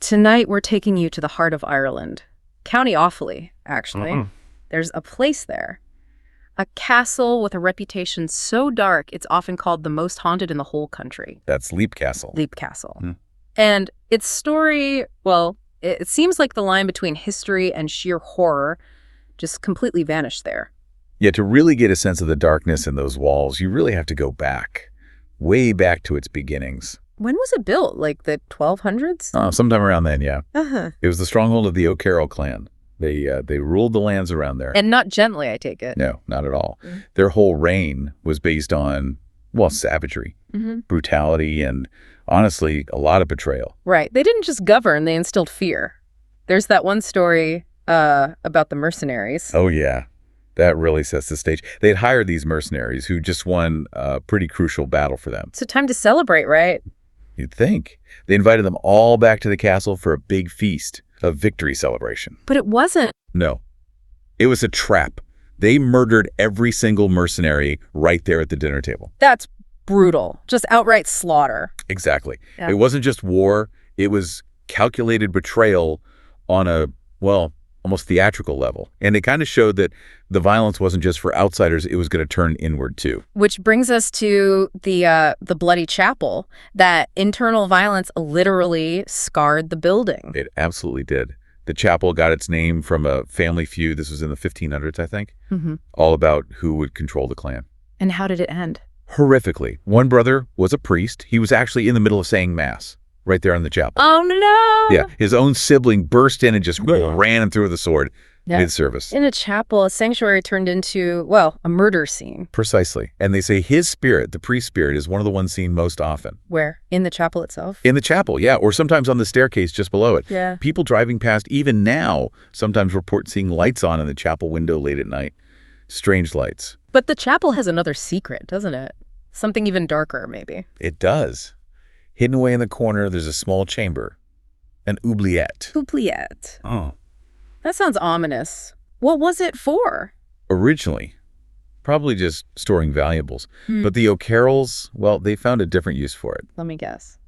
Tonight, we're taking you to the heart of Ireland. County Offaly, actually. There's a place there. A castle with a reputation so dark, it's often called the most haunted in the whole country. That's Leap Castle. Leap Castle. And its story, well, it seems like the line between history and sheer horror just completely vanished there. Yeah, to really get a sense of the darkness in those walls, you really have to go back, way back to its beginnings. When was it built? Like the 1200s? Sometime around then, yeah. Uh-huh. It was the stronghold of the O'Carroll clan. They ruled the lands around there. And not gently, I take it. No, not at all. Their whole reign was based on, well, savagery, brutality, and honestly, a lot of betrayal. Right. They didn't just govern, they instilled fear. There's that one story about the mercenaries. Oh, yeah. That really sets the stage. They'd hired these mercenaries who just won a pretty crucial battle for them. So time to celebrate, right? You'd think. They invited them all back to the castle for a big feast, a victory celebration. But it wasn't. No. It was a trap. They murdered every single mercenary right there at the dinner table. That's brutal. Just outright slaughter. Exactly. Yeah. It wasn't just war. It was calculated betrayal on a, well, almost theatrical level. And it kind of showed that the violence wasn't just for outsiders, it was going to turn inward too. Which brings us to the Bloody Chapel. That internal violence literally scarred the building. It absolutely did. The chapel got its name from a family feud. This was in the 1500s, I think, all about who would control the clan. And how did it end? Horrifically. One brother was a priest. He was actually in the middle of saying mass right there in the chapel. Oh, no! Yeah, his own sibling burst in and just ran him through with a sword mid-service. In a chapel, a sanctuary turned into, well, a murder scene. Precisely. And they say his spirit, the priest spirit, is one of the ones seen most often. Where? In the chapel itself? In the chapel, yeah, or sometimes on the staircase just below it. Yeah. People driving past, even now, sometimes report seeing lights on in the chapel window late at night. Strange lights. But the chapel has another secret, doesn't it? Something even darker, maybe. It does. Hidden away in the corner, there's a small chamber. An oubliette. Oubliette. Oh. That sounds ominous. What was it for? Originally, probably just storing valuables. But the O'Carrolls, well, they found a different use for it. Let me guess.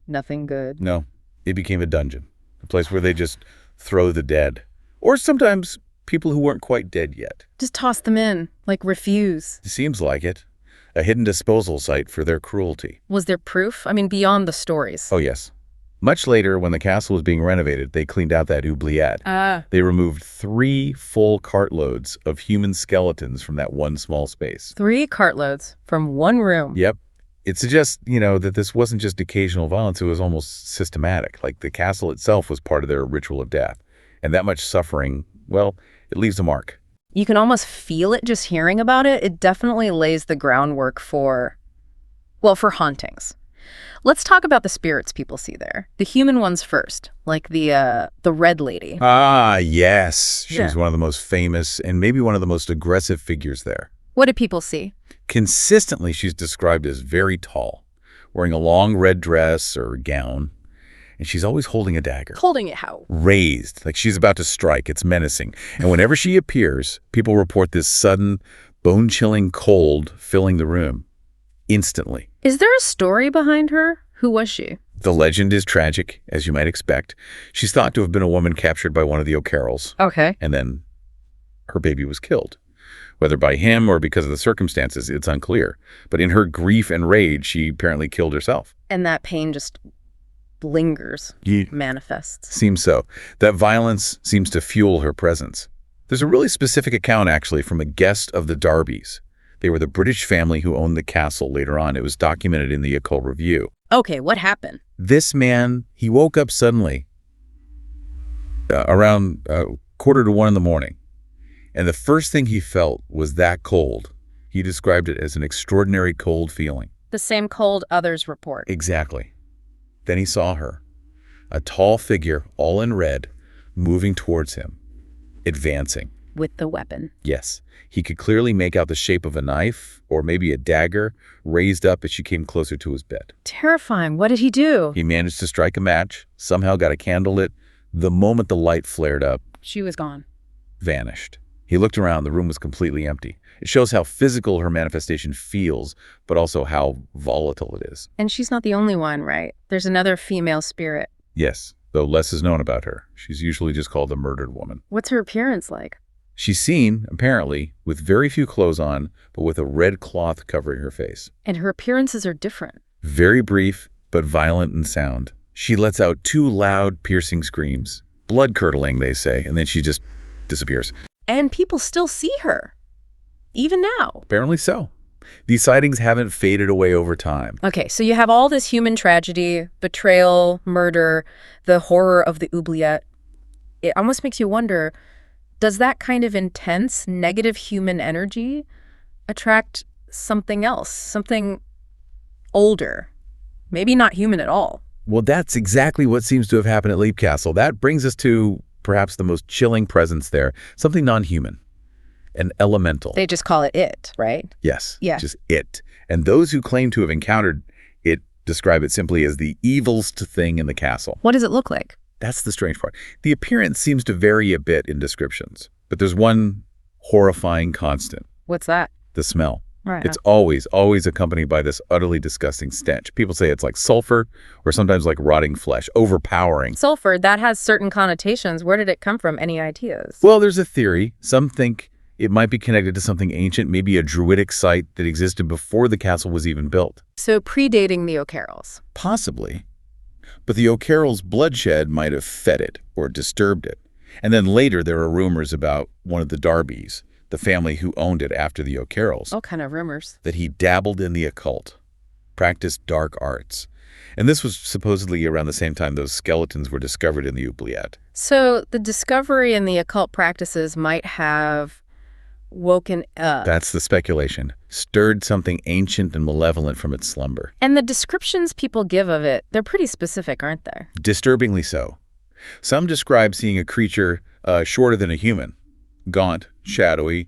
Nothing good. No, it became a dungeon. A place where they just throw the dead. Or sometimes people who weren't quite dead yet. Just toss them in, like refuse. It seems like it. A hidden disposal site for their cruelty. Was there proof? I mean, beyond the stories. Oh, yes. Much later, when the castle was being renovated, they cleaned out that oubliette. They removed 3 full cartloads of human skeletons from that one small space. 3 cartloads from one room. Yep. It suggests, that this wasn't just occasional violence, it was almost systematic. Like the castle itself was part of their ritual of death. And that much suffering, well, it leaves a mark. You can almost feel it just hearing about it. It definitely lays the groundwork for hauntings. Let's talk about the spirits people see there. The human ones first, like the Red Lady. Ah, yes. She's Yeah. one of the most famous and maybe one of the most aggressive figures there. What do people see? Consistently, she's described as very tall, wearing a long red dress or gown, and she's always holding a dagger. Holding it how? Raised, like she's about to strike. It's menacing. And whenever she appears, people report this sudden, bone-chilling cold filling the room. Instantly. Is there a story behind her? Who was she? The legend is tragic, as you might expect. She's thought to have been a woman captured by one of the O'Carrolls, Okay. and then her baby was killed. Whether by him or because of the circumstances, it's unclear. But in her grief and rage, she apparently killed herself. And that pain just lingers, manifests. Seems so. That violence seems to fuel her presence. There's a really specific account, actually, from a guest of the Darbys. They were the British family who owned the castle later on. It was documented in the Occult Review. Okay, what happened? This man, he woke up suddenly around 1:45 in the morning. And the first thing he felt was that cold. He described it as an extraordinary cold feeling. The same cold others report. Exactly. Then he saw her, a tall figure, all in red, moving towards him, advancing. With the weapon. Yes, he could clearly make out the shape of a knife or maybe a dagger raised up as she came closer to his bed. Terrifying. What did he do? He managed to strike a match, somehow got a candle lit. The moment the light flared up, She was gone. vanished. He looked around. The room was completely empty. It shows how physical her manifestation feels, but also how volatile it is. And she's not the only one, right? There's another female spirit. Yes, though less is known about her. She's usually just called the murdered woman. What's her appearance like? She's seen, apparently, with very few clothes on, but with a red cloth covering her face. And her appearances are different. Very brief, but violent in sound. She lets out 2 loud, piercing screams. Blood-curdling, they say, and then she just disappears. And people still see her, even now. Apparently so. These sightings haven't faded away over time. Okay, so you have all this human tragedy, betrayal, murder, the horror of the oubliette. It almost makes you wonder, does that kind of intense, negative human energy attract something else, something older, maybe not human at all? Well, that's exactly what seems to have happened at Leap Castle. That brings us to perhaps the most chilling presence there, something non-human, an elemental. They just call it, right? Yes, Yeah. just it. And those who claim to have encountered it describe it simply as the evilest thing in the castle. What does it look like? That's the strange part. The appearance seems to vary a bit in descriptions, but there's one horrifying constant, What's that? the smell. Right. It's always accompanied by this utterly disgusting stench. People say it's like sulfur or sometimes like rotting flesh, overpowering. Sulfur, that has certain connotations. Where did it come from? Any ideas? Well, there's a theory. Some think it might be connected to something ancient, maybe a druidic site that existed before the castle was even built. So predating the O'Carrolls. Possibly. But the O'Carrolls' bloodshed might have fed it or disturbed it. And then later there are rumors about one of the Darbys, the family who owned it after the O'Carrolls, All kind of rumors. that he dabbled in the occult, practiced dark arts. And this was supposedly around the same time those skeletons were discovered in the oubliette. So the discovery and the occult practices might have woken up. That's the speculation. Stirred something ancient and malevolent from its slumber. And the descriptions people give of it, they're pretty specific, aren't they? Disturbingly so. Some describe seeing a creature shorter than a human, gaunt, shadowy,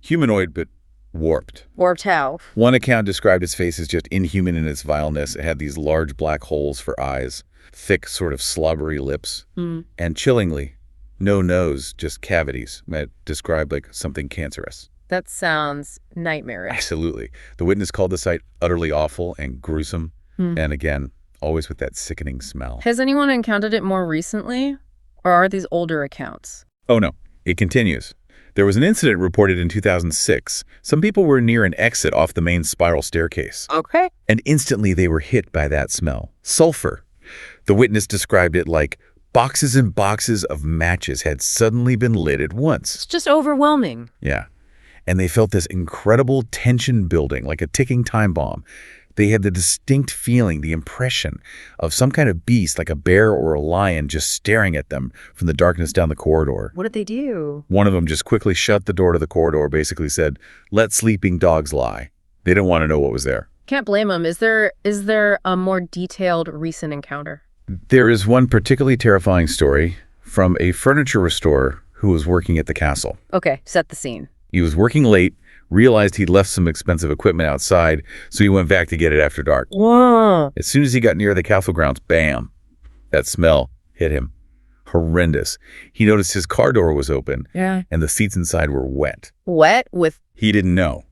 humanoid but warped. Warped how? One account described its face as just inhuman in its vileness. It had these large black holes for eyes, thick sort of slobbery lips, and chillingly, no nose, just cavities. That described like something cancerous. That sounds nightmarish. Absolutely. The witness called the sight utterly awful and gruesome, and again, always with that sickening smell. Has anyone encountered it more recently? Or are these older accounts? Oh no, it continues. There was an incident reported in 2006. Some people were near an exit off the main spiral staircase, Okay. and instantly they were hit by that smell. Sulfur. The witness described it like boxes and boxes of matches had suddenly been lit at once. It's just overwhelming. Yeah. And they felt this incredible tension building, like a ticking time bomb. They had the distinct feeling, the impression of some kind of beast, like a bear or a lion, just staring at them from the darkness down the corridor. What did they do? One of them just quickly shut the door to the corridor, basically said, "Let sleeping dogs lie." They didn't want to know what was there. Can't blame them. Is there a more detailed recent encounter? There is one particularly terrifying story from a furniture restorer who was working at the castle. Okay, set the scene. He was working late, realized he'd left some expensive equipment outside, so he went back to get it after dark. Whoa. As soon as he got near the castle grounds, bam, that smell hit him. Horrendous. He noticed his car door was open, Yeah. and the seats inside were wet. Wet with... He didn't know.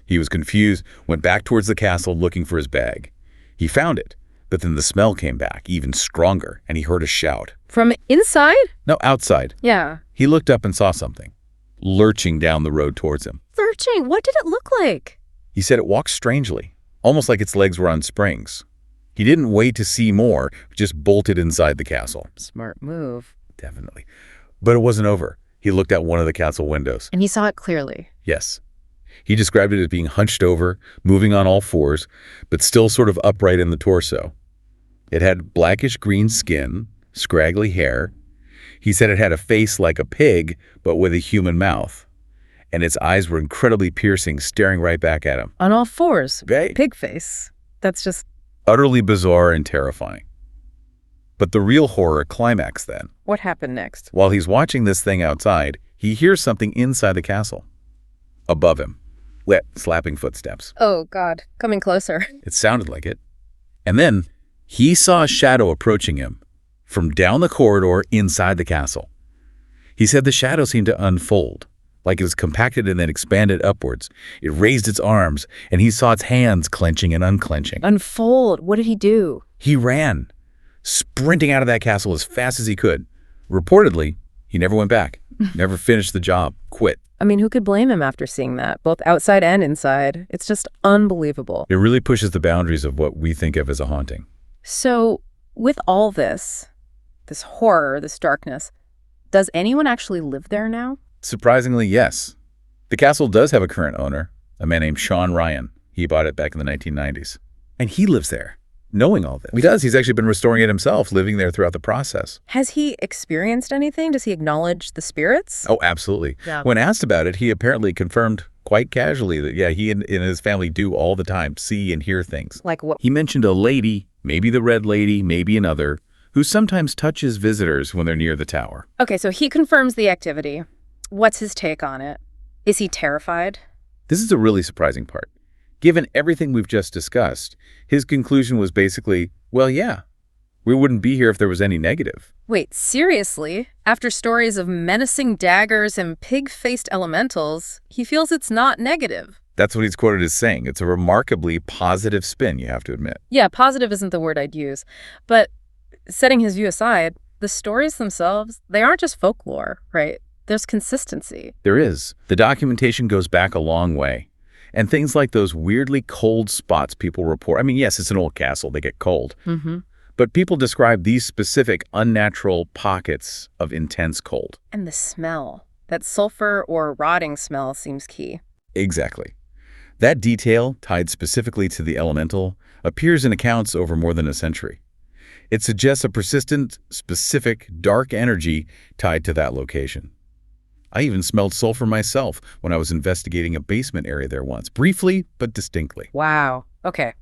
He was confused, went back towards the castle looking for his bag. He found it, but then the smell came back, even stronger, and he heard a shout. From inside? No, outside. Yeah. He looked up and saw something, lurching down the road towards him. Lurching. What did it look like? He said it walked strangely, almost like its legs were on springs. He didn't wait to see more, just bolted inside the castle. Smart move. Definitely. But it wasn't over. He looked out one of the castle windows. And he saw it clearly. Yes. He described it as being hunched over, moving on all fours, but still sort of upright in the torso. It had blackish green skin, scraggly hair. He said it had a face like a pig, but with a human mouth. And its eyes were incredibly piercing, staring right back at him. On all fours. Right? Pig face. That's just... Utterly bizarre and terrifying. But the real horror climax then. What happened next? While he's watching this thing outside, he hears something inside the castle. Above him. Wet, slapping footsteps. Oh, God. Coming closer. It sounded like it. And then he saw a shadow approaching him from down the corridor inside the castle. He said the shadow seemed to unfold, like it was compacted and then expanded upwards. It raised its arms, and he saw its hands clenching and unclenching. Unfold. What did he do? He ran. sprinting out of that castle as fast as he could. Reportedly, he never went back, never finished the job, quit. I mean, who could blame him after seeing that, both outside and inside? It's just unbelievable. It really pushes the boundaries of what we think of as a haunting. So, with all this horror, this darkness, does anyone actually live there now? Surprisingly, yes. The castle does have a current owner, a man named Sean Ryan. He bought it back in the 1990s. And he lives there, knowing all this. He does. He's actually been restoring it himself, living there throughout the process. Has he experienced anything? Does he acknowledge the spirits? Oh, absolutely. Yeah. When asked about it, he apparently confirmed quite casually that, yeah, he and his family do all the time see and hear things. Like what? He mentioned a lady, maybe the Red Lady, maybe another, who sometimes touches visitors when they're near the tower. Okay, so he confirms the activity. What's his take on it? Is he terrified? This is a really surprising part. Given everything we've just discussed, his conclusion was basically, well, yeah, we wouldn't be here if there was any negative. Wait, seriously? After stories of menacing daggers and pig-faced elementals, he feels it's not negative. That's what he's quoted as saying. It's a remarkably positive spin, you have to admit. Yeah, positive isn't the word I'd use. But setting his view aside, the stories themselves, they aren't just folklore, right? There's consistency. There is. The documentation goes back a long way. And things like those weirdly cold spots people report. I mean, yes, it's an old castle. They get cold. Mm-hmm. But people describe these specific unnatural pockets of intense cold. And the smell. That sulfur or rotting smell seems key. Exactly. That detail, tied specifically to the elemental, appears in accounts over more than a century. It suggests a persistent, specific, dark energy tied to that location. I even smelled sulfur myself when I was investigating a basement area there once, briefly but distinctly. Wow. Okay.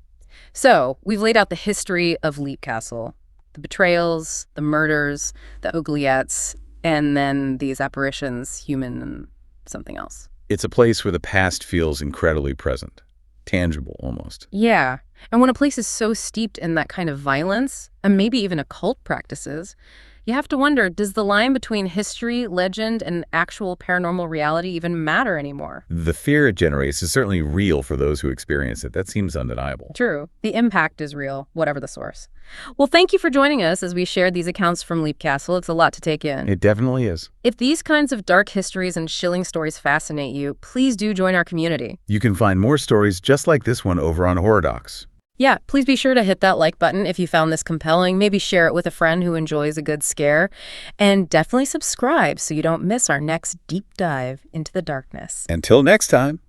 So we've laid out the history of Leap Castle, the betrayals, the murders, the oubliettes, and then these apparitions, human and something else. It's a place where the past feels incredibly present, tangible almost. Yeah. And when a place is so steeped in that kind of violence, and maybe even occult practices, you have to wonder, does the line between history, legend, and actual paranormal reality even matter anymore? The fear it generates is certainly real for those who experience it. That seems undeniable. True. The impact is real, whatever the source. Well, thank you for joining us as we shared these accounts from Leap Castle. It's a lot to take in. It definitely is. If these kinds of dark histories and chilling stories fascinate you, please do join our community. You can find more stories just like this one over on Horror Docs. Yeah, please be sure to hit that like button if you found this compelling. Maybe share it with a friend who enjoys a good scare. And definitely subscribe so you don't miss our next deep dive into the darkness. Until next time,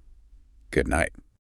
good night.